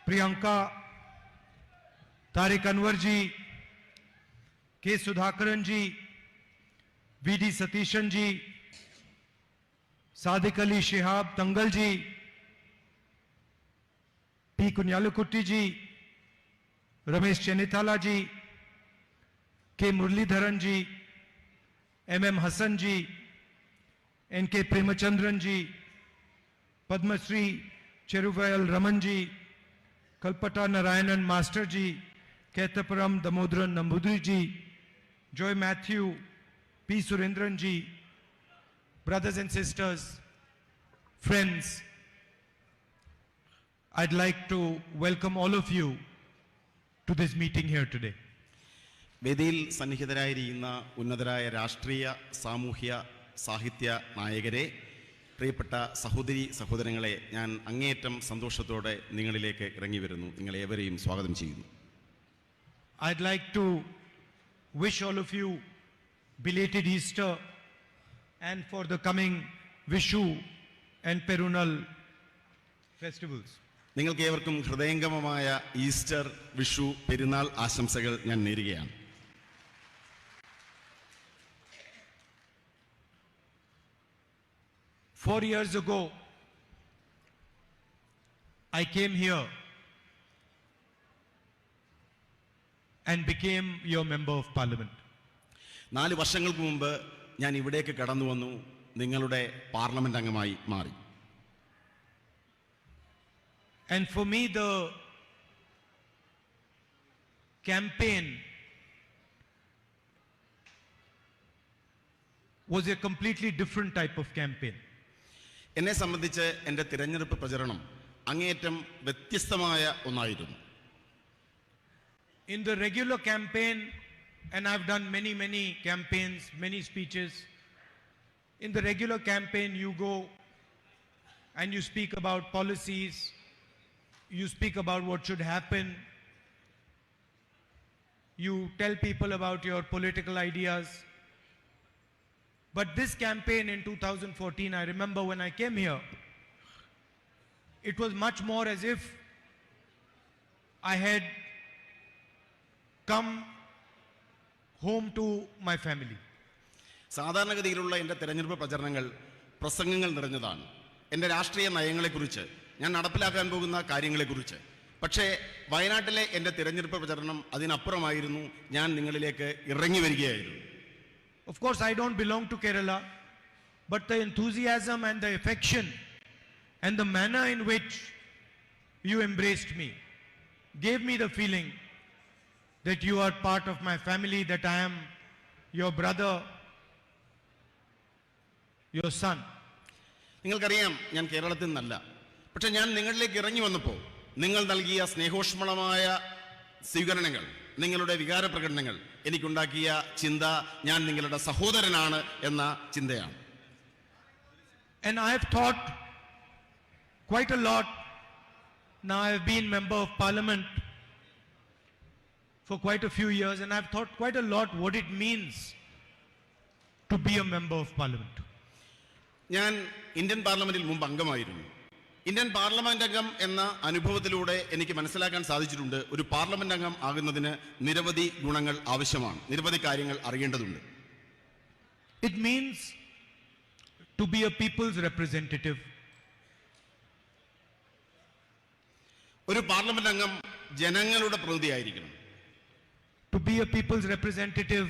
Priyanka, Tariq Anwar ji, K. Sudhakaran ji, V.D. Satishan ji, Sadiq Ali Shihab Tangal ji, P. Kunyalukutti ji, Ramesh Chenithala ji, K. Muralidharan ji, M.M. Hassan ji, N.K. Premachandran ji, Padma Shri Cheruvayal Raman ji, Kalpata Narayanan Master ji, Ketaparam Damodran Nambudri ji, Joy Matthew, P. Surendran ji, brothers and sisters, friends, I'd like to welcome all of you to this meeting here today. വേദിയിൽ സന്നിഹിതരായിരിക്കുന്ന ഉന്നതരായ രാഷ്ട്രീയ, സാമൂഹ്യ, സാഹിത്യ നായകരെ, പ്രിയപ്പെട്ട സഹോദരി സഹോദരങ്ങളെ, ഞാൻ അങ്ങേയറ്റം സന്തോഷത്തോടെ നിങ്ങളിലേക്ക് ഇറങ്ങി വരുന്നു. നിങ്ങളേവരെയും സ്വാഗതം ചെയ്യുന്നു. I'd like to wish all of you belated Easter and for the coming Vishu and Perunal festivals. നിങ്ങൾക്ക് ഏവർക്കും ഹൃദയംഗമമായ ഈസ്റ്റർ, വിഷു, പെരുന്നാൾ ആശംസകൾ ഞാൻ നേരുകയാണ്. Four years ago, I came here and became your member of parliament. 4 വർഷങ്ങൾക്ക് മുമ്പ് ഞാൻ ഇവിടേക്ക് കടന്നു വന്നു, നിങ്ങളുടെ പാർലമെന്റ് അംഗമായി മാറി. And for me, the campaign was a completely different type of campaign. എന്നെ സംബന്ധിച്ച് എൻ്റെ തിരഞ്ഞെടുപ്പ് പ്രചരണം അങ്ങേയറ്റം വ്യത്യസ്തമായ ഒന്നായിരുന്നു. In the regular campaign, and I've done many campaigns, many speeches. In the regular campaign, you go and you speak about policies, you speak about what should happen, you tell people about your political ideas. But this campaign in 2014, I remember when I came here, it was much more as if I had come home to my family. സാധാരണഗതിയിലുള്ള എൻ്റെ തിരഞ്ഞെടുപ്പ് പ്രചരണങ്ങൾ പ്രസംഗങ്ങൾ നിറഞ്ഞതാണ്. എൻ്റെ രാഷ്ട്രീയ നയങ്ങളെക്കുറിച്ച്, ഞാൻ നടപ്പിലാക്കാൻ പോകുന്ന കാര്യങ്ങളെക്കുറിച്ച്. പക്ഷേ വയനാട്ടിലെ എൻ്റെ തിരഞ്ഞെടുപ്പ് പ്രചരണം അതിനപ്പുറമായിരുന്നു. ഞാൻ നിങ്ങളിലേക്ക് ഇറങ്ങി വരികയായിരുന്നു. Of course, I don't belong to Kerala, but the enthusiasm and the affection and the manner in which you embraced me gave me the feeling that you are part of my family, that I am your brother, your son. നിങ്ങൾക്കറിയാം, ഞാൻ കേരളത്തിൽ നിന്നല്ല. പക്ഷെ ഞാൻ നിങ്ങളിലേക്ക് ഇറങ്ങി വന്നപ്പോൾ നിങ്ങൾ നൽകിയ സ്നേഹോഷ്മളമായ സ്വീകരണങ്ങൾ, നിങ്ങളുടെ വികാര പ്രകടനങ്ങൾ എനിക്കുണ്ടാക്കിയ ചിന്ത ഞാൻ നിങ്ങളുടെ സഹോദരനാണ് എന്ന ചിന്തയാണ്. And I have thought quite a lot. Now I have been member of parliament for quite a few years, and I have thought quite a lot what it means to be a member of parliament. ഞാൻ Indian പാർലമെന്റിൽ മുമ്പ് അംഗമായിരുന്നു. Indian parliament അംഗം എന്ന അനുഭവത്തിലൂടെ എനിക്ക് മനസ്സിലാക്കാൻ സാധിച്ചിട്ടുണ്ട്, ഒരു പാർലമെന്റ് അംഗം ആകുന്നതിന് നിരവധി ഗുണങ്ങൾ ആവശ്യമാണ്, നിരവധി കാര്യങ്ങൾ അറിയേണ്ടതുണ്ട്. It means to be a people's representative. ഒരു പാർലമെന്റ് അംഗം ജനങ്ങളുടെ പ്രതിനിധിയായിരിക്കണം. To be a people's representative,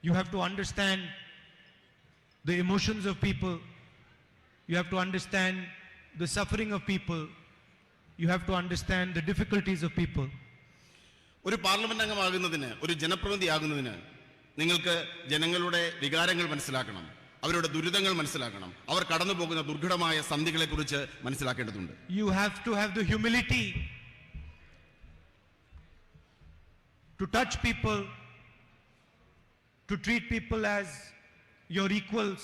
you have to understand the emotions of people. You have to understand the suffering of people. You have to understand the difficulties of people. ഒരു parliament അംഗമാകുന്നതിന്, ഒരു ജനപ്രതിനിധി ആകുന്നതിന് നിങ്ങൾക്ക് ജനങ്ങളുടെ വികാരങ്ങൾ മനസ്സിലാക്കണം, അവരുടെ ദുരിതങ്ങൾ മനസ്സിലാക്കണം, അവർ കടന്നു പോകുന്ന ദുർഘടമായ സന്ധികളെ കുറിച്ച് മനസ്സിലാക്കേണ്ടതുണ്ട്. You have to have the humility to touch people, to treat people as your equals,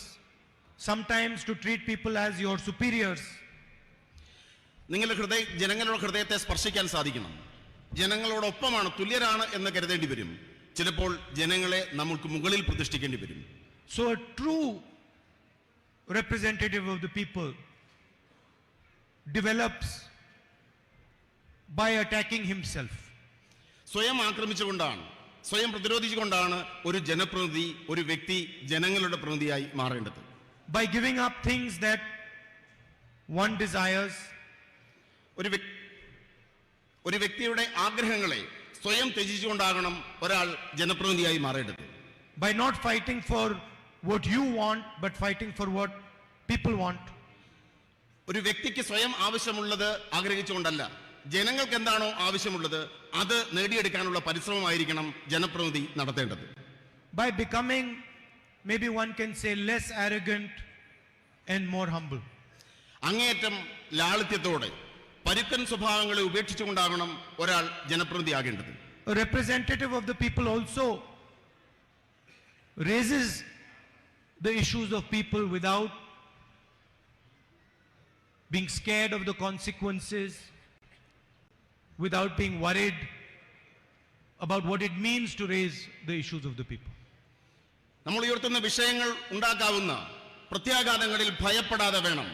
sometimes to treat people as your superiors. നിങ്ങളുടെ ജനങ്ങളുടെ ഹൃദയത്തെ സ്പർശിക്കാൻ സാധിക്കണം. ജനങ്ങളോടൊപ്പമാണ്, തുല്യരാണ് എന്ന് കരുതേണ്ടി വരും. ചിലപ്പോൾ ജനങ്ങളെ നമുക്ക് മുകളിൽ പ്രതിഷ്ഠിക്കേണ്ടി വരും. So a true representative of the people develops by attacking himself. സ്വയം ആക്രമിച്ചുകൊണ്ടാണ്, സ്വയം പ്രതിരോധിച്ചുകൊണ്ടാണ് ഒരു ജനപ്രതിനിധി, ഒരു വ്യക്തി ജനങ്ങളുടെ പ്രതിനിധിയായി മാറേണ്ടത്. By giving up things that one desires. ഒരു വ്യക്തിയുടെ ആഗ്രഹങ്ങളെ സ്വയം ത്യജിച്ചുകൊണ്ടാകണം ഒരാൾ ജനപ്രതിനിധിയായി മാറേണ്ടത്. By not fighting for what you want, but fighting for what people want. ഒരു വ്യക്തിക്ക് സ്വയം ആവശ്യമുള്ളത് ആഗ്രഹിച്ചുകൊണ്ടല്ല, ജനങ്ങൾക്ക് എന്താണോ ആവശ്യമുള്ളത് അത് നേടിയെടുക്കാനുള്ള പരിശ്രമമായിരിക്കണം ജനപ്രതിനിധി നടത്തേണ്ടത്. By becoming, maybe one can say, less arrogant and more humble. അങ്ങേയറ്റം ലാളിത്യത്തോടെ പരുക്കൻ സ്വഭാവങ്ങളെ ഉപേക്ഷിച്ചുകൊണ്ടാകണം ഒരാൾ ജനപ്രതിനിധിയാകേണ്ടത്. A representative of the people also raises the issues of people without being scared of the consequences, without being worried about what it means to raise the issues of the people. നമ്മൾ ഉയർത്തുന്ന വിഷയങ്ങൾ ഉണ്ടാക്കാവുന്ന പ്രത്യാഘാതങ്ങളിൽ ഭയപ്പെടാതെ വേണം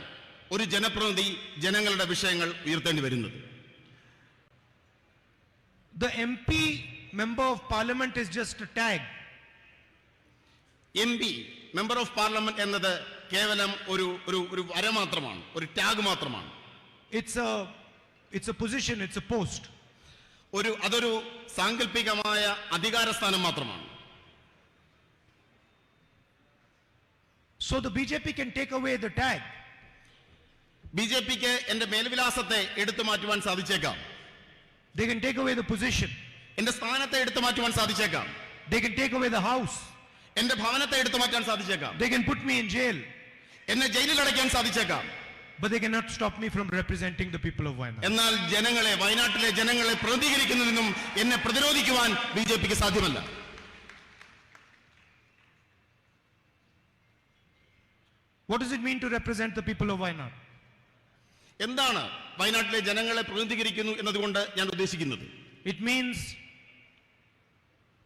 ഒരു ജനപ്രതിനിധി ജനങ്ങളുടെ വിഷയങ്ങൾ ഉയർത്തേണ്ടി വരുന്നത്. The MP, member of parliament, is just a tag. MP, member of parliament എന്നത് കേവലം ഒരു വര മാത്രമാണ്, ഒരു ടാഗ് മാത്രമാണ്. It's a position, it's a post. അതൊരു സാങ്കല്പികമായ അധികാരസ്ഥാനം മാത്രമാണ്. So the BJP can take away the tag. ബിജെപിക്ക് എന്റെ മേൽവിലാസത്തെ എടുത്തു മാറ്റുവാൻ സാധിച്ചേക്കാം. They can take away the position. എന്റെ സ്ഥാനത്തെ എടുത്തു മാറ്റുവാൻ സാധിച്ചേക്കാം. They can take away the house. എന്റെ ഭവനത്തെ എടുത്തു മാറ്റാൻ സാധിച്ചേക്കാം. They can put me in jail. എന്നെ ജയിലിൽ അടയ്ക്കാൻ സാധിച്ചേക്കാം. But they cannot stop me from representing the people of Wayanad. എന്നാൽ വയനാട്ടിലെ ജനങ്ങളെ പ്രതികരിക്കുന്നതിനും എന്നെ പ്രതിരോധിക്കുവാൻ ബിജെപിക്ക് സാധ്യമല്ല. What does it mean to represent the people of Wayanad? എന്താണ് വയനാട്ടിലെ ജനങ്ങളെ പ്രതിനിധീകരിക്കുന്നു എന്നതുകൊണ്ട് ഞാൻ ഉദ്ദേശിക്കുന്നത്? It means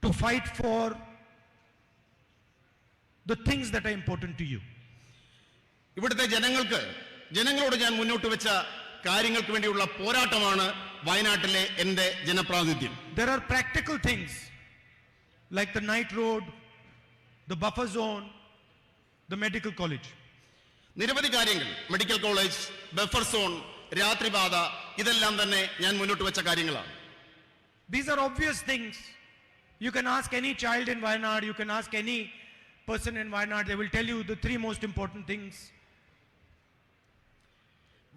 to fight for the things that are important to you. ഇവിടുത്തെ ജനങ്ങളോട് ഞാൻ മുന്നോട്ട് വെച്ച കാര്യങ്ങൾക്ക് വേണ്ടിയുള്ള പോരാട്ടമാണ് വയനാട്ടിലെ എൻ്റെ ജനപ്രാതിനിധ്യം. There are practical things like the night road, the buffer zone, the medical college. നിരവധി കാര്യങ്ങൾ, മെഡിക്കൽ കോളേജ്, ബഫർ സോൺ, രാത്രിപാത, ഇതെല്ലാം തന്നെ ഞാൻ മുന്നോട്ട് വെച്ച കാര്യങ്ങളാണ്. These are obvious things. You can ask any child in Wayanad, you can ask any person in Wayanad, they will tell you the three most important things.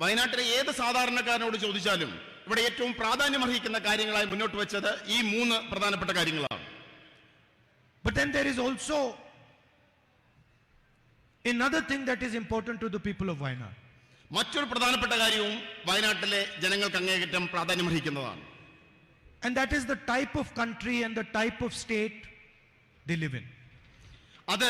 വയനാട്ടിലെ ഏത് സാധാരണക്കാരനോട് ചോദിച്ചാലും ഇവിടെ ഏറ്റവും പ്രാധാന്യമർഹിക്കുന്ന കാര്യങ്ങളായി മുന്നോട്ട് വെച്ചത് ഈ 3 പ്രധാനപ്പെട്ട കാര്യങ്ങളാണ്. But then there is also another thing that is important to the people of Wayanad. മറ്റൊരു പ്രധാനപ്പെട്ട കാര്യവും വയനാട്ടിലെ ജനങ്ങൾക്ക് അങ്ങേയറ്റം പ്രാധാന്യമർഹിക്കുന്നതാണ്. And that is the type of country and the type of state they live in. അത്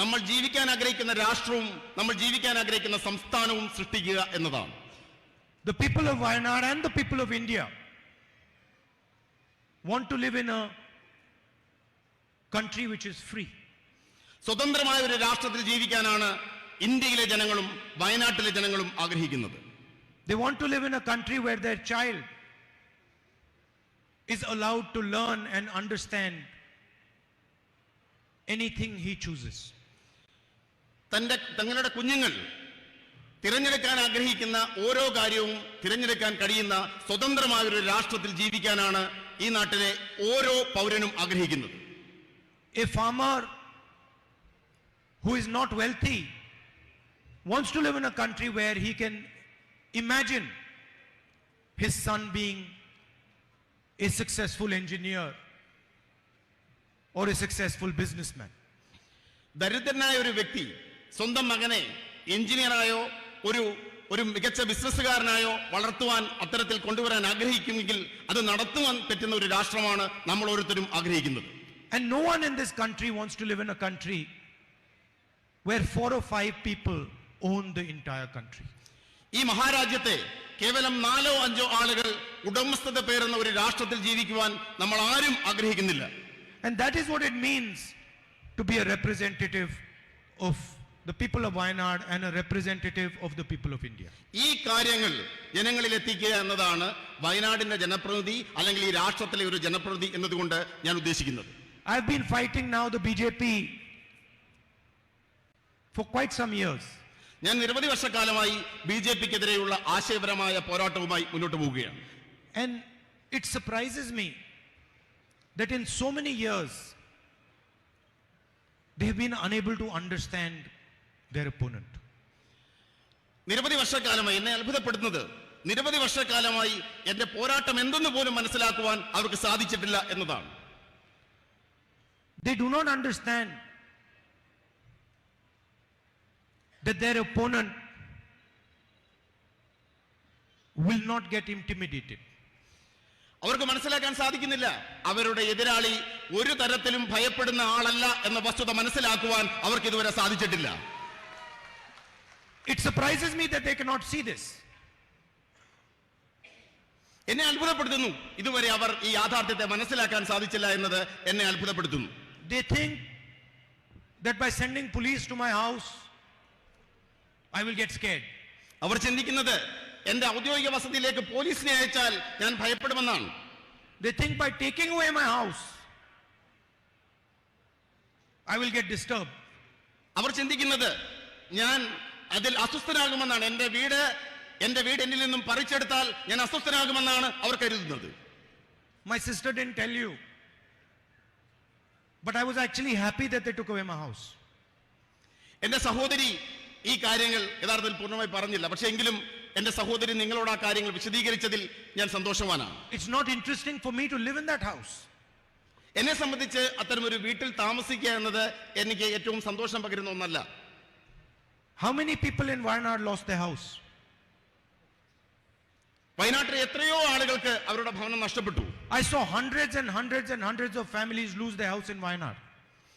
നമ്മൾ ജീവിക്കാൻ ആഗ്രഹിക്കുന്ന രാഷ്ട്രവും നമ്മൾ ജീവിക്കാൻ ആഗ്രഹിക്കുന്ന സംസ്ഥാനവും സൃഷ്ടിക്കുക എന്നതാണ്. The people of Wayanad and the people of India want to live in a country which is free. സ്വതന്ത്രമായ ഒരു രാഷ്ട്രത്തിൽ ജീവിക്കാനാണ് ഇന്ത്യയിലെ ജനങ്ങളും വയനാട്ടിലെ ജനങ്ങളും ആഗ്രഹിക്കുന്നത്. They want to live in a country where their child is allowed to learn and understand anything he chooses. തങ്ങളുടെ കുഞ്ഞുങ്ങൾ തിരഞ്ഞെടുക്കാൻ ആഗ്രഹിക്കുന്ന ഓരോ കാര്യവും തിരഞ്ഞെടുക്കാൻ കഴിയുന്ന സ്വതന്ത്രമായ ഒരു രാഷ്ട്രത്തിൽ ജീവിക്കാനാണ് ഈ നാട്ടിലെ ഓരോ പൗരനും ആഗ്രഹിക്കുന്നത്. A farmer who is not wealthy wants to live in a country where he can imagine his son being a successful engineer or a successful businessman. ദരിദ്രനായ ഒരു വ്യക്തി സ്വന്തം മകനെ എഞ്ചിനീയറായോ ഒരു മികച്ച ബിസിനസ്സുകാരനായോ വളർത്തുവാൻ അത്തരത്തിൽ കൊണ്ടുവരാൻ ആഗ്രഹിക്കുമെങ്കിൽ അത് നടത്തുവാൻ പറ്റുന്ന ഒരു രാഷ്ട്രമാണ് നമ്മൾ ഓരോരുത്തരും ആഗ്രഹിക്കുന്നത്. And no one in this country wants to live in a country where 4 or 5 people own the entire country. ഈ മഹാരാജ്യത്തെ കേവലം 4 or 5 ആളുകൾ ഉടമസ്ഥത പേരുന്ന ഒരു രാഷ്ട്രത്തിൽ ജീവിക്കുവാൻ നമ്മൾ ആരും ആഗ്രഹിക്കുന്നില്ല. And that is what it means to be a representative of the people of Wayanad and a representative of the people of India. ഈ കാര്യങ്ങൾ ജനങ്ങളിൽ എത്തിക്കുക എന്നതാണ് വയനാടിന്റെ ജനപ്രതിനിധി അല്ലെങ്കിൽ ഈ രാഷ്ട്രത്തിലെ ഒരു ജനപ്രതിനിധി എന്നതുകൊണ്ട് ഞാൻ ഉദ്ദേശിക്കുന്നത്. I've been fighting now the BJP for quite some years. ഞാൻ നിരവധി വർഷക്കാലമായി ബിജെപിക്കെതിരെയുള്ള ആശയപരമായ പോരാട്ടവുമായി മുന്നോട്ട് പോവുകയാണ്. And it surprises me that in so many years they have been unable to understand their opponent. നിരവധി വർഷക്കാലമായി എന്നെ അത്ഭുതപ്പെടുന്നത് നിരവധി വർഷക്കാലമായി എന്റെ പോരാട്ടം എന്തെന്ന് പോലും മനസ്സിലാക്കുവാൻ അവർക്ക് സാധിച്ചിട്ടില്ല എന്നതാണ്. They do not understand that their opponent will not get intimidated. അവർക്ക് മനസ്സിലാക്കാൻ സാധിക്കുന്നില്ല അവരുടെ എതിരാളി ഒരു തരത്തിലും ഭയപ്പെടുന്ന ആളല്ല എന്ന വസ്തുത മനസ്സിലാക്കുവാൻ അവർക്ക് ഇതുവരെ സാധിച്ചിട്ടില്ല. It surprises me that they cannot see this. എന്നെ അത്ഭുതപ്പെടുത്തുന്നു ഇതുവരെ അവർ ഈ യാഥാർത്ഥ്യത്തെ മനസ്സിലാക്കാൻ സാധിച്ചില്ല എന്നത് എന്നെ അത്ഭുതപ്പെടുത്തുന്നു. They think that by sending police to my house I will get scared. അവർ ചിന്തിക്കുന്നത് എന്റെ ഔദ്യോഗിക വസതിയിലേക്ക് പോലീസിനെ അയച്ചാൽ ഞാൻ ഭയപ്പെടുമെന്നാണ്. They think by taking away my house I will get disturbed. അവർ ചിന്തിക്കുന്നത് ഞാൻ അതിൽ അസ്വസ്ഥനാകുമെന്നാണ്. എന്റെ വീട് എന്നിൽ നിന്നും പറിച്ചെടുത്താൽ ഞാൻ അസ്വസ്ഥനാകുമെന്നാണ് അവർ കരുതുന്നത്. My sister didn't tell you, but I was actually happy that they took away my house. എന്റെ സഹോദരി ഈ കാര്യങ്ങൾ യഥാർത്ഥത്തിൽ പൂർണ്ണമായി പറഞ്ഞില്ല. പക്ഷേ എങ്കിലും എന്റെ സഹോദരി നിങ്ങളോട് ആ കാര്യങ്ങൾ വിശദീകരിച്ചതിൽ ഞാൻ സന്തോഷവാനാണ്. It's not interesting for me to live in that house. എന്നെ സംബന്ധിച്ച് അത്തരമൊരു വീട്ടിൽ താമസിക്കുക എന്നത് എനിക്ക് ഏറ്റവും സന്തോഷം പകരുന്ന ഒന്നല്ല. How many people in Wayanad lost their house? വയനാട്ടിലെ എത്രയോ ആളുകൾക്ക് അവരുടെ ഭവനം നഷ്ടപ്പെട്ടു. I saw hundreds and hundreds and hundreds of families lose their house in Wayanad.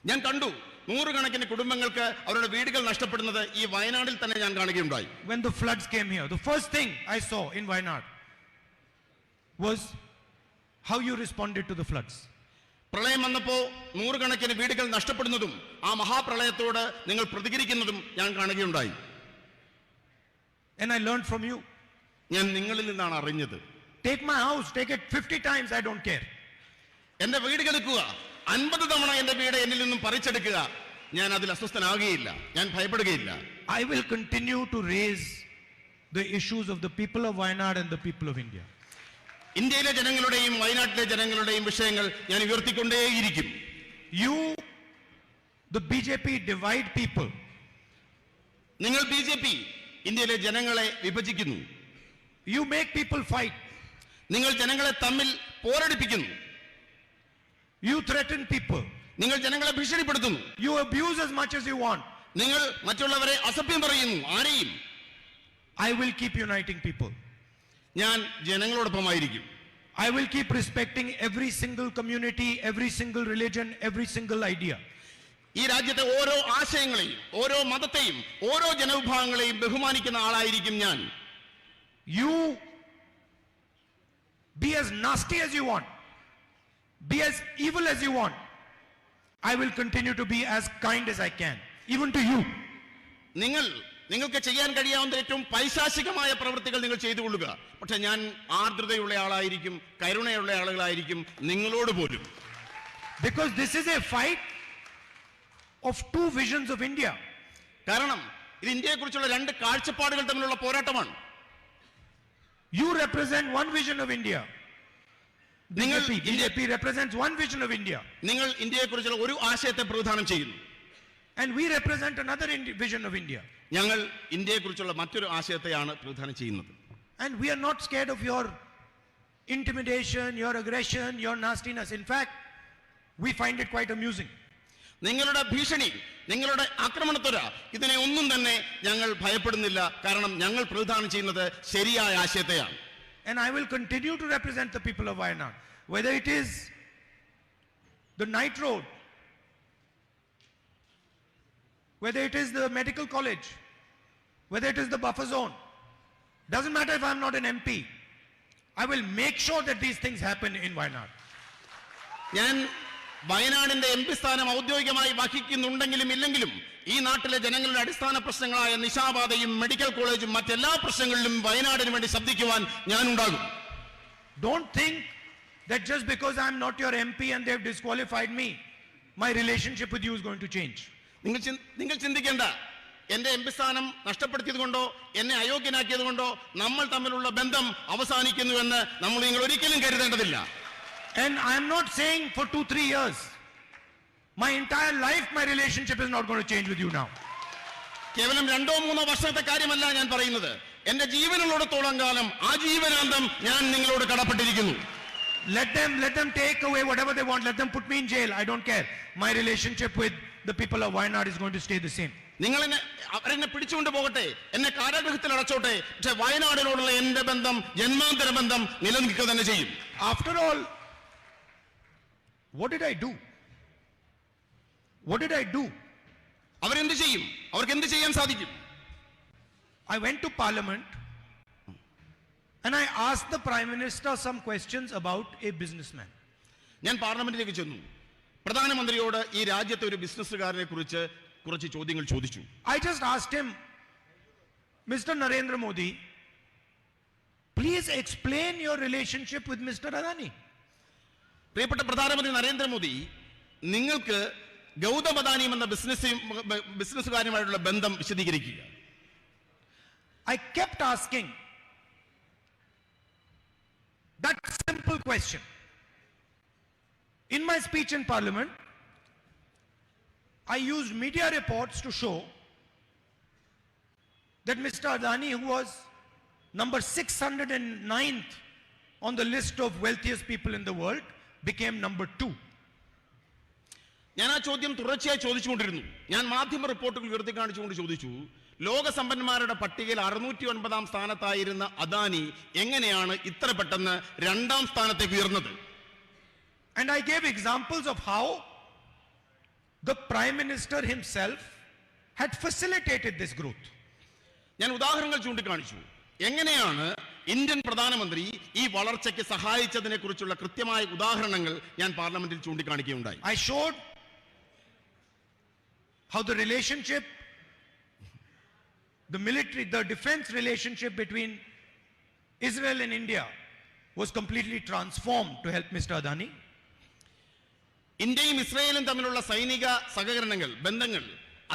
ഞാൻ കണ്ടു നൂറുകണക്കിന് കുടുംബങ്ങൾക്ക് അവരുടെ വീടുകൾ നഷ്ടപ്പെടുന്നത് ഈ വയനാടിൽ തന്നെ ഞാൻ കാണുകയുണ്ടായി. When the floods came here, the first thing I saw in Wayanad was how you responded to the floods. പ്രളയം വന്നപ്പോ നൂറുകണക്കിന് വീടുകൾ നഷ്ടപ്പെടുന്നതും ആ മഹാപ്രളയത്തോട് നിങ്ങൾ പ്രതികരിക്കുന്നതും ഞാൻ കാണുകയുണ്ടായി. And I learned from you. ഞാൻ നിങ്ങളിൽ നിന്നാണ് അറിഞ്ഞത്. Take my house, take it 50 times, I don't care. എന്റെ വീട് എടുക്കുക 50 തവണ എന്റെ വീട് എന്നിൽ നിന്നും പറിച്ചെടുക്കുക, ഞാൻ അതിൽ അസ്വസ്ഥനാകുകയില്ല, ഞാൻ ഭയപ്പെടുകയില്ല. I will continue to raise the issues of the people of Wayanad and the people of India. ഇന്ത്യയിലെ ജനങ്ങളുടെയും വയനാട്ടിലെ ജനങ്ങളുടെയും വിഷയങ്ങൾ ഞാൻ ഉയർത്തിക്കൊണ്ടേയിരിക്കും. You, the BJP, divide people. നിങ്ങൾ ബിജെപി ഇന്ത്യയിലെ ജനങ്ങളെ വിഭജിക്കുന്നു. You make people fight. നിങ്ങൾ ജനങ്ങളെ തമ്മിൽ പോരടിപ്പിക്കുന്നു. You threaten people. നിങ്ങൾ ജനങ്ങളെ ഭീഷണിപ്പെടുത്തുന്നു. You abuse as much as you want. നിങ്ങൾ മറ്റുള്ളവരെ അസഭ്യം പറയുന്നു. ആരെയും. I will keep uniting people. ഞാൻ ജനങ്ങളോടൊപ്പമായിരിക്കും. I will keep respecting every single community, every single religion, every single idea. ഈ രാജ്യത്തെ ഓരോ ആശയങ്ങളെയും ഓരോ മതത്തെയും ഓരോ ജനവിഭാഗങ്ങളെയും ബഹുമാനിക്കുന്ന ആളായിരിക്കും ഞാൻ. You be as nasty as you want, be as evil as you want. I will continue to be as kind as I can, even to you. നിങ്ങൾക്ക് ചെയ്യാൻ കഴിയാവുന്ന ഏറ്റവും പൈശാചികമായ പ്രവൃത്തികൾ നിങ്ങൾ ചെയ്തു കൊള്ളുക. പക്ഷെ ഞാൻ ആർദ്രതയുള്ള ആളായിരിക്കും, കരുണയുള്ള ആളുകളായിരിക്കും നിങ്ങളോട് പോലും. Because this is a fight of two visions of India. കാരണം ഇത് ഇന്ത്യയെക്കുറിച്ചുള്ള രണ്ട് കാഴ്ചപ്പാടുകൾ തമ്മിലുള്ള പോരാട്ടമാണ്. You represent one vision of India. BJP represents one vision of India. നിങ്ങൾ ഇന്ത്യയെക്കുറിച്ചുള്ള ഒരു ആശയത്തെ പ്രതിനിധാനം ചെയ്യുന്നു. And we represent another vision of India. ഞങ്ങൾ ഇന്ത്യയെക്കുറിച്ചുള്ള മറ്റൊരു ആശയത്തെയാണ് പ്രതിനിധാനം ചെയ്യുന്നത്. And we are not scared of your intimidation, your aggression, your nastiness. In fact, we find it quite amusing. നിങ്ങളുടെ ഭീഷണി, നിങ്ങളുടെ ആക്രമണത്വര, ഇതിനെ ഒന്നും തന്നെ ഞങ്ങൾ ഭയപ്പെടുന്നില്ല. കാരണം ഞങ്ങൾ പ്രതിനിധാനം ചെയ്യുന്നത് ശരിയായ ആശയത്തെയാണ്. And I will continue to represent the people of Wayanad, whether it is the night road, whether it is the medical college, whether it is the buffer zone. Doesn't matter if I'm not an MP. I will make sure that these things happen in Wayanad. വയനാടിന്റെ MP സ്ഥാനം ഔദ്യോഗികമായി വഹിക്കുന്നുണ്ടെങ്കിലും ഇല്ലെങ്കിലും ഈ നാട്ടിലെ ജനങ്ങളുടെ അടിസ്ഥാന പ്രശ്നങ്ങളായ നിശാപാതയും medical കോളേജും മറ്റെല്ലാ പ്രശ്നങ്ങളിലും വയനാടിന് വേണ്ടി ശബ്ദിക്കുവാൻ ഞാൻ ഉണ്ടാകും. Don't think that just because I am not your MP and they have disqualified me, my relationship with you is going to change. നിങ്ങൾ ചിന്തിക്കേണ്ട, എന്റെ MP സ്ഥാനം നഷ്ടപ്പെടുത്തിയത് കൊണ്ടോ എന്നെ അയോഗ്യനാക്കിയത് കൊണ്ടോ നമ്മൾ തമ്മിലുള്ള ബന്ധം അവസാനിക്കുന്നു എന്ന് നിങ്ങൾ ഒരിക്കലും കരുതേണ്ടതില്ല. And I am not saying for 2-3 years. My entire life my relationship is not going to change with you now. കേവലം 2-3 വർഷത്തെ കാര്യമല്ല ഞാൻ പറയുന്നത്. എന്റെ ജീവനുള്ളിടത്തോളം കാലം ആജീവനാന്തം ഞാൻ നിങ്ങളോട് കടപ്പെട്ടിരിക്കുന്നു. Let them take away whatever they want. Let them put me in jail. I don't care. My relationship with the people of Wayanad is going to stay the same. അവരെന്നെ പിടിച്ചുകൊണ്ട് പോകട്ടെ, എന്നെ കാരാഗൃഹത്തിൽ അടച്ചോട്ടെ, പക്ഷെ വയനാടിനോടുള്ള എന്റെ ബന്ധം ജന്മാന്തര ബന്ധം നിലനിൽക്കുക തന്നെ ചെയ്യും. After all, what did I do? What did I do? അവരെന്ത് ചെയ്യും? അവർക്ക് എന്ത് ചെയ്യാൻ സാധിക്കും? I went to Parliament and I asked the Prime Minister some questions about a businessman. ഞാൻ പാർലമെന്റിലേക്ക് ചെന്നു. പ്രധാനമന്ത്രിയോട് ഈ രാജ്യത്തെ ഒരു ബിസിനസ്സുകാരനെ കുറിച്ച് കുറച്ച് ചോദ്യങ്ങൾ ചോദിച്ചു. I just asked him, Mr. Narendra Modi, please explain your relationship with Mr. Adani. പ്രിയപ്പെട്ട പ്രധാനമന്ത്രി നരേന്ദ്രമോദി, നിങ്ങൾക്ക് ഗൗതം അദാനിയും എന്ന ബിസിനസ്സുകാരുമായിട്ടുള്ള ബന്ധം വിശദീകരിക്കുക. I kept asking that simple question. In my speech in Parliament, I used media reports to show that Mr. Adani, who was number 609th on the list of wealthiest people in the world, became number 2. ഞാൻ ആ ചോദ്യം തുടർച്ചയായി ചോദിച്ചുകൊണ്ടിരുന്നു. ഞാൻ മാധ്യമ റിപ്പോർട്ടുകൾ ഉയർത്തി കാണിച്ചുകൊണ്ട് ചോദിച്ചു, ലോക സമ്പന്നന്മാരുടെ പട്ടികയിൽ 609 സ്ഥാനത്തായിരുന്ന അദാനി എങ്ങനെയാണ് ഇത്ര പെട്ടെന്ന് 2ാം സ്ഥാനത്തേക്ക് ഉയർന്നത്? And I gave examples of how the Prime Minister himself had facilitated this growth. ഞാൻ ഉദാഹരണങ്ങൾ ചൂണ്ടിക്കാണിച്ചു. എങ്ങനെയാണ് ഇന്ത്യൻ പ്രധാനമന്ത്രി ഈ വളർച്ചയ്ക്ക് സഹായിച്ചതിനെ കുറിച്ചുള്ള കൃത്യമായ ഉദാഹരണങ്ങൾ ഞാൻ പാർലമെന്റിൽ ചൂണ്ടിക്കാണിക്കുകയുണ്ടായി. I showed how the relationship, the military, the defense relationship between Israel and India was completely transformed to help Mr. Adani. ഇന്ത്യയും ഇസ്രായേലും തമ്മിലുള്ള സൈനിക സഹകരണങ്ങൾ, ബന്ധങ്ങൾ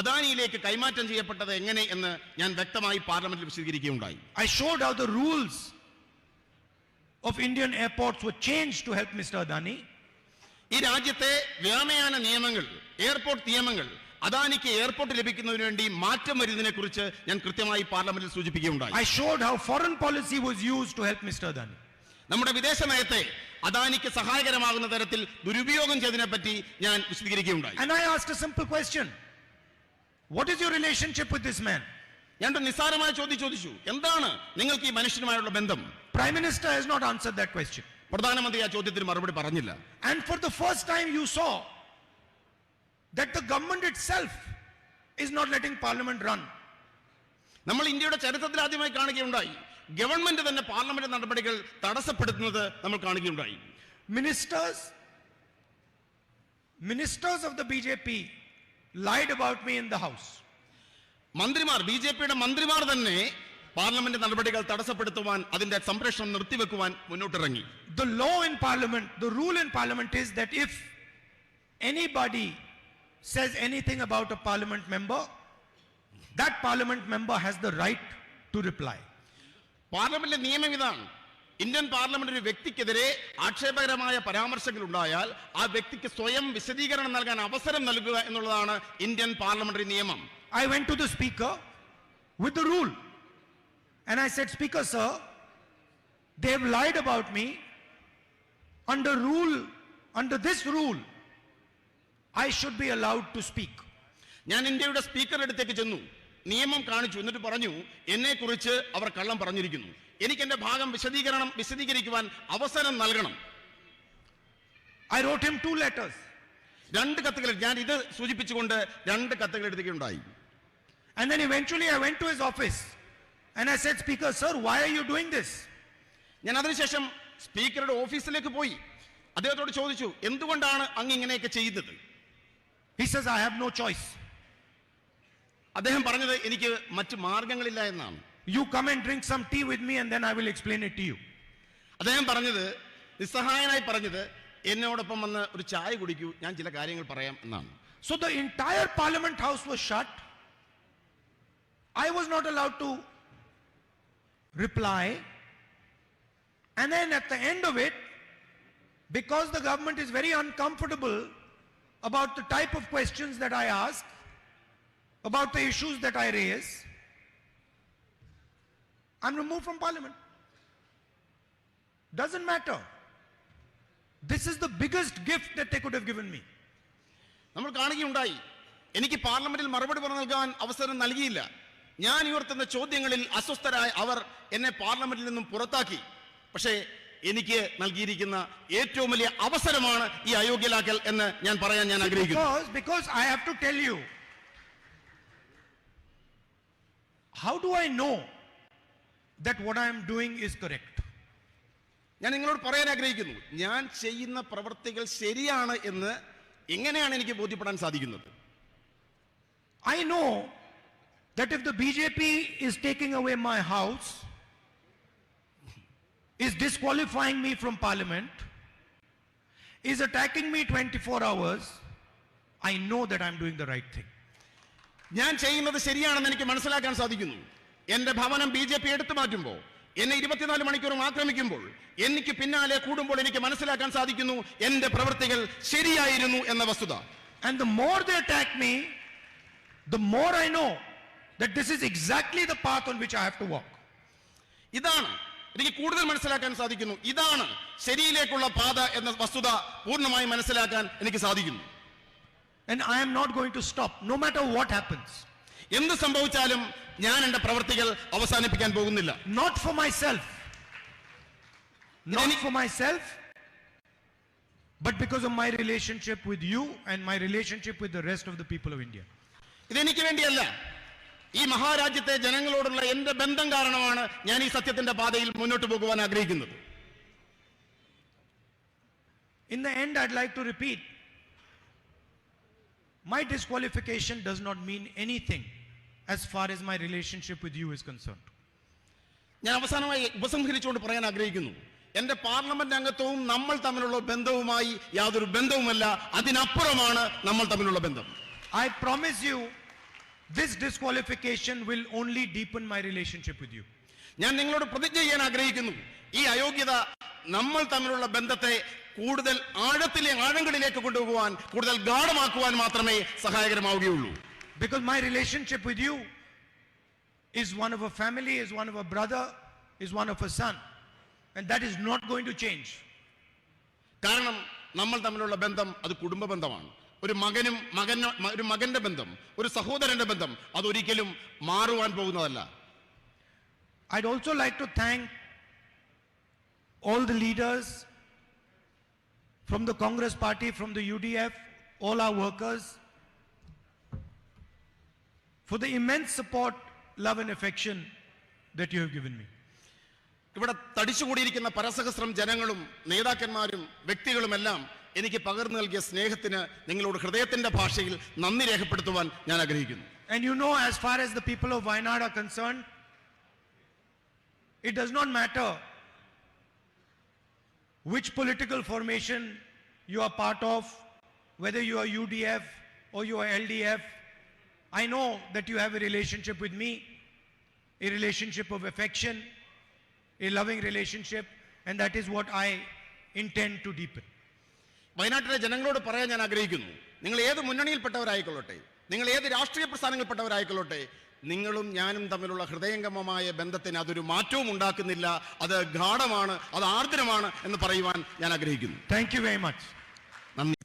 അദാനിയിലേക്ക് കൈമാറ്റം ചെയ്യപ്പെട്ടത് എങ്ങനെ എന്ന് ഞാൻ വ്യക്തമായി പാർലമെന്റിൽ വിശദീകരിക്കുകയുണ്ടായി. I showed how the rules of Indian airports were changed to help Mr. Adani. ഈ രാജ്യത്തെ വ്യോമയാന നിയമങ്ങൾ, എയർപോർട്ട് നിയമങ്ങൾ അദാനിക്ക് എയർപോർട്ട് ലഭിക്കുന്നതിന് വേണ്ടി മാറ്റം വരുന്നതിനെ കുറിച്ച് ഞാൻ കൃത്യമായി പാർലമെന്റിൽ സൂചിപ്പിക്കുകയുണ്ടായി. I showed how foreign policy was used to help Mr. Adani. നമ്മുടെ വിദേശ നയത്തെ അദാനിക്ക് സഹായകരമാകുന്ന തരത്തിൽ ദുരുപയോഗം ചെയ്തതിനെ പറ്റി ഞാൻ വിശദീകരിക്കുകയുണ്ടായി. And I asked a simple question. What is your relationship with this man? ഞാൻ ഒരു നിസ്സാരമായ ചോദ്യം ചോദിച്ചു, എന്താണ് നിങ്ങൾക്ക് ഈ മനുഷ്യനുമായുള്ള ബന്ധം? Prime Minister has not answered that question. പ്രധാനമന്ത്രി ആ ചോദ്യത്തിന് മറുപടി പറഞ്ഞില്ല. And for the first time you saw that the government itself is not letting Parliament run. നമ്മൾ ഇന്ത്യയുടെ ചരിത്രത്തിൽ ആദ്യമായി കാണുകയുണ്ടായി, ഗവൺമെന്റ് തന്നെ പാർലമെന്റ് നടപടികൾ തടസ്സപ്പെടുത്തുന്നത് നമ്മൾ കാണുകയുണ്ടായി. Ministers of the BJP lied about me in the house. മന്ത്രിമാർ, ബിജെപിയുടെ മന്ത്രിമാർ തന്നെ പാർലമെന്റ് നടപടികൾ തടസ്സപ്പെടുത്തുവാൻ, അതിന്റെ സംപ്രേഷണം നിർത്തിവെക്കുവാൻ മുന്നോട്ടിറങ്ങി. The law in Parliament, the rule in Parliament is that if anybody says anything about a Parliament member, that Parliament member has the right to reply. പാർലമെന്റിലെ നിയമം ഇതാണ്. ഇന്ത്യൻ പാർലമെന്റ് ഒരു വ്യക്തിക്കെതിരെ ആക്ഷേപകരമായ പരാമർശങ്ങൾ ഉണ്ടായാൽ ആ വ്യക്തിക്ക് സ്വയം വിശദീകരണം നൽകാൻ അവസരം നൽകുക എന്നുള്ളതാണ് ഇന്ത്യൻ പാർലമെന്ററി നിയമം. I went to the speaker with the rule and I said, Speaker sir, they have lied about me. Under this rule I should be allowed to speak. ഞാൻ ഇന്ത്യയുടെ സ്പീക്കറുടെ അടുത്തേക്ക് ചെന്നു, നിയമം കാണിച്ചു, എന്നിട്ട് പറഞ്ഞു, എന്നെ കുറിച്ച് അവർ കള്ളം പറഞ്ഞിരിക്കുന്നു, എനിക്ക് എന്റെ ഭാഗം വിശദീകരിക്കുവാൻ അവസരം നൽകണം. I wrote him 2 letters. 2 കത്തുകൾ, ഞാൻ ഇത് സൂചിപ്പിച്ചുകൊണ്ട് 2 കത്തുകൾ എഴുതുകയുണ്ടായി. And then eventually I went to his office and I said, Speaker sir, why are you doing this? ഞാൻ അതിനുശേഷം സ്പീക്കറുടെ ഓഫീസിലേക്ക് പോയി. അദ്ദേഹത്തോട് ചോദിച്ചു, എന്തുകൊണ്ടാണ് അങ്ങ് ഇങ്ങനെയൊക്കെ ചെയ്യുന്നത്? He says, I have no choice. അദ്ദേഹം പറഞ്ഞത്, എനിക്ക് മറ്റ് മാർഗങ്ങളില്ല എന്നാണ്. You come and drink some tea with me and then I will explain it to you. അദ്ദേഹം പറഞ്ഞത്, നിസ്സഹായനായി പറഞ്ഞത്, എന്നോടൊപ്പം വന്ന് ഒരു ചായ കുടിക്കൂ, ഞാൻ ചില കാര്യങ്ങൾ പറയാം എന്നാണ്. So the entire Parliament House was shut. I was not allowed to reply. And then at the end of it, because the government is very uncomfortable about the type of questions that I ask, about the issues that I raise, I'm removed from Parliament. Doesn't matter. This is the biggest gift that they could have given me. നമ്മൾ കാണുകയുണ്ടായി, എനിക്ക് പാർലമെന്റിൽ മറുപടി നൽകാൻ അവസരം നൽകിയില്ല. ഞാൻ ഉയർത്തുന്ന ചോദ്യങ്ങളിൽ അസ്വസ്ഥരായ അവർ എന്നെ പാർലമെന്റിൽ നിന്നും പുറത്താക്കി. പക്ഷേ എനിക്ക് നൽകിയിരിക്കുന്ന ഏറ്റവും വലിയ അവസരമാണ് ഈ അയോഗ്യലാക്കൽ എന്ന് ഞാൻ പറയാൻ ഞാൻ ആഗ്രഹിക്കുന്നു. Because I have to tell you, how do I know that what I am doing is correct? ഞാൻ നിങ്ങളോട് പറയാൻ ആഗ്രഹിക്കുന്നു, ഞാൻ ചെയ്യുന്ന പ്രവൃത്തികൾ ശരിയാണ് എന്ന് എങ്ങനെയാണ് എനിക്ക് ബോധ്യപ്പെടാൻ സാധിക്കുന്നത്? I know that if the BJP is taking away my house, is disqualifying me from Parliament, is attacking me 24 hours, I know that I'm doing the right thing. ഞാൻ ചെയ്യുന്നത് ശരിയാണെന്ന് എനിക്ക് മനസ്സിലാക്കാൻ സാധിക്കുന്നു. എന്റെ ഭവനം BJP എടുത്തു മാറ്റുമ്പോൾ, എന്നെ 24 മണിക്കൂറും ആക്രമിക്കുമ്പോൾ, എനിക്ക് പിന്നാലെ കൂടുമ്പോൾ എനിക്ക് മനസ്സിലാക്കാൻ സാധിക്കുന്നു എന്റെ പ്രവൃത്തികൾ ശരിയായിരുന്നു എന്ന വസ്തുത. And the more they attack me, the more I know that this is exactly the path on which I have to walk. ഇതാണ് എനിക്ക് കൂടുതൽ മനസ്സിലാക്കാൻ സാധിക്കുന്നു, ഇതാണ് ശരിയിലേക്കുള്ള പാത എന്ന വസ്തുത പൂർണ്ണമായി മനസ്സിലാക്കാൻ എനിക്ക് സാധിക്കുന്നു. And I am not going to stop, no matter what happens. എന്ത് സംഭവിച്ചാലും ഞാൻ എന്റെ പ്രവൃത്തികൾ അവസാനിപ്പിക്കാൻ പോകുന്നില്ല. Not for myself, not for myself, but because of my relationship with you and my relationship with the rest of the people of India. ഇതെനിക്ക് വേണ്ടിയല്ല, ഈ മഹാരാജ്യത്തെ ജനങ്ങളോടുള്ള എന്റെ ബന്ധം കാരണമാണ് ഞാൻ ഈ സത്യത്തിന്റെ പാതയിൽ മുന്നോട്ട് പോകുവാൻ ആഗ്രഹിക്കുന്നത്. In the end, I'd like to repeat, my disqualification does not mean anything as far as my relationship with you is concerned. ഞാൻ അവസാനമായി ഉപസംഹരിച്ചുകൊണ്ട് പറയാൻ ആഗ്രഹിക്കുന്നു, എന്റെ പാർലമെന്റ് അംഗത്വവും നമ്മൾ തമ്മിലുള്ള ബന്ധവുമായി യാതൊരു ബന്ധവുമല്ല, അതിനപ്പുറമാണ് നമ്മൾ തമ്മിലുള്ള ബന്ധം. I promise you, this disqualification will only deepen my relationship with you. ഞാൻ നിങ്ങളോട് പ്രതിജ്ഞ ചെയ്യാൻ ആഗ്രഹിക്കുന്നു, ഈ അയോഗ്യത നമ്മൾ തമ്മിലുള്ള ബന്ധത്തെ കൂടുതൽ ആഴങ്ങളിലേക്ക് കൊണ്ടുപോകുവാൻ, കൂടുതൽ ഗാഢമാക്കുവാൻ മാത്രമേ സഹായകരമാവുകയുള്ളൂ. Because my relationship with you is one of a family, is one of a brother, is one of a son, and that is not going to change. കാരണം നമ്മൾ തമ്മിലുള്ള ബന്ധം അത് കുടുംബ ബന്ധമാണ്. ഒരു മകന്റെ ബന്ധം, ഒരു സഹോദരന്റെ ബന്ധം അതൊരിക്കലും മാറുവാൻ പോകുന്നതല്ല. I'd also like to thank all the leaders from the Congress party, from the UDF, all our workers, for the immense support, love and affection that you have given me. ഇവിടെ തടിച്ചുകൂടിയിരിക്കുന്ന പരസഹസ്രം ജനങ്ങളും നേതാക്കന്മാരും വ്യക്തികളുമെല്ലാം എനിക്ക് പകർന്നു നൽകിയ സ്നേഹത്തിന് നിങ്ങളോട് ഹൃദയത്തിന്റെ ഭാഷയിൽ നന്ദി രേഖപ്പെടുത്തുവാൻ ഞാൻ ആഗ്രഹിക്കുന്നു. And you know, as far as the people of Wayanad are concerned, it does not matter which political formation you are part of, whether you are UDF or you are LDF. I know that you have a relationship with me, a relationship of affection, a loving relationship, and that is what I intend to deepen. വയനാട്ടിലെ ജനങ്ങളോട് പറയാൻ ഞാൻ ആഗ്രഹിക്കുന്നു, നിങ്ങൾ ഏത് മുന്നണിയിൽപ്പെട്ടവരായിക്കൊള്ളട്ടെ, നിങ്ങൾ ഏത് രാഷ്ട്രീയ പ്രസ്ഥാനങ്ങളിൽപ്പെട്ടവരായിക്കൊള്ളട്ടെ, നിങ്ങളും ഞാനും തമ്മിലുള്ള ഹൃദയംഗമമായ ബന്ധത്തിന് അതൊരു മാറ്റവും ഉണ്ടാക്കുന്നില്ല, അത് ഗാഢമാണ്, അത് ആർദ്രമാണ് എന്ന് പറയുവാൻ ഞാൻ ആഗ്രഹിക്കുന്നു. Thank you very much. നന്ദി.